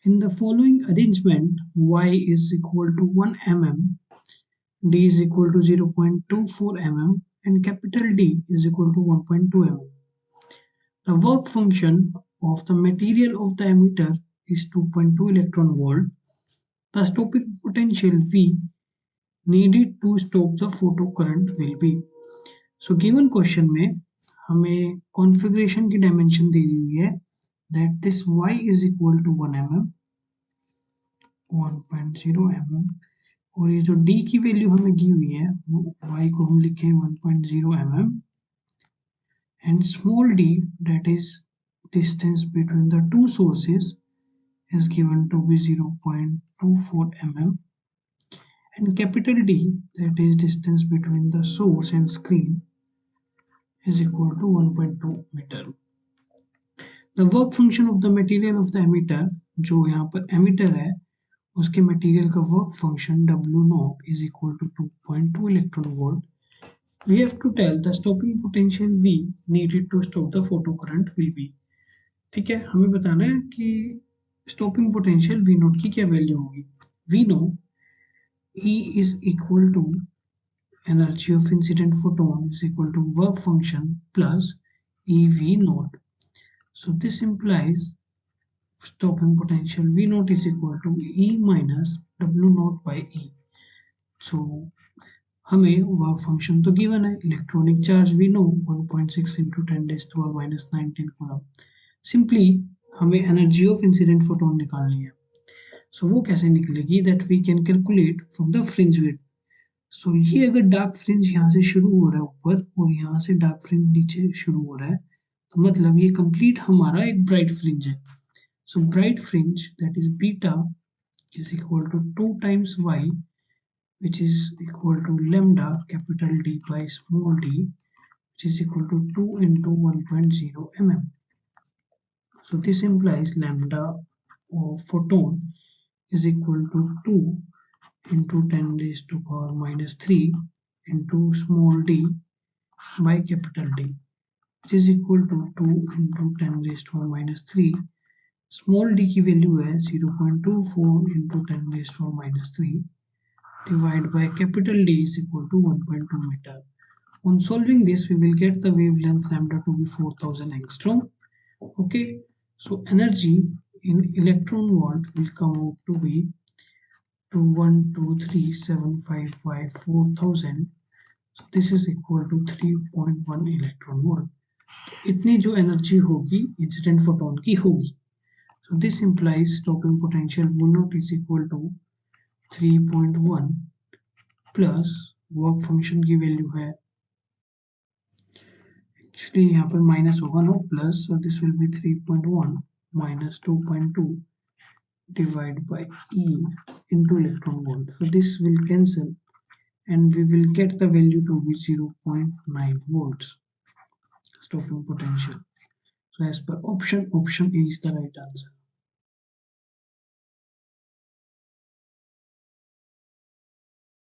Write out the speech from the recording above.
In the following arrangement, y is equal to 1 mm, d is equal to 0.24 mm, and capital D is equal to 1.2 mm. The work function of the material of the emitter is 2.2 electron volt. The stopping potential V needed to stop the photocurrent will be. So given question में हमें configuration की dimension दी हुई है that this y is equal to 1 mm, 1.0 mm, और ये जो d की value हमें दी हुई है y को हम लिखें 1.0 mm, and small d, that is distance between the two sources, is given to be 0.24 mm, and capital D, that is distance between the source and screen, is equal to 1.2 meter. The work function of the material of the emitter, जो यहाँ पर emitter है उसके material का work function W naught is equal to 2.2 electron volt. We have to tell the stopping potential V needed to stop the photocurrent will be. ठीक है, हमें बताना है कि stopping potential V naught की क्या value होगी. We know E is equal to energy of incident photon is equal to work function plus EV naught. So this implies stopping potential V naught is equal to E minus W naught by E. So हमें work function तो given है, electronic charge we know 1.6 into 10⁻⁻19 coulomb. Simply हमें energy of incident photon निकालनी है. So वो कैसे निकलेगी, that we can calculate from the fringe width. So ये अगर डार्क फ्रिंज यहाँ से शुरू हो रहा है ऊपर और यहाँ से डार्क फ्रिंज नीचे शुरू हो रहा है, तो मतलब ये कंप्लीट हमारा एक ब्राइट फ्रिंज है. So bright fringe that is beta is equal to 2 times y, which is equal to lambda capital D by small d, which is equal to 2 into 1.0 mm. So this implies lambda of photon is equal to 2 into 10 raised to power minus 3 into small d by capital D, which is equal to 2 into 10 raised to power minus 3. Small d की value है 0.24 into 10 raised to power minus 3 divided by capital D is equal to 1.2 meter. On solving this, we will get the wavelength lambda to be 4000 angstrom. Okay, so energy in electron volt will come out to be 2123755 4000. So this is equal to 3.1 electron volt. इतनी जो energy होगी incident photon की होगी. So this implies stopping potential V naught is equal to 3.1 plus work function की value है, actually यहाँ पर minus होगा no plus, so this will be 3.1 minus 2.2 divided by E into electron volt. So this will cancel and we will get the value to be 0.9 volts stopping potential. So as per option A is the right answer.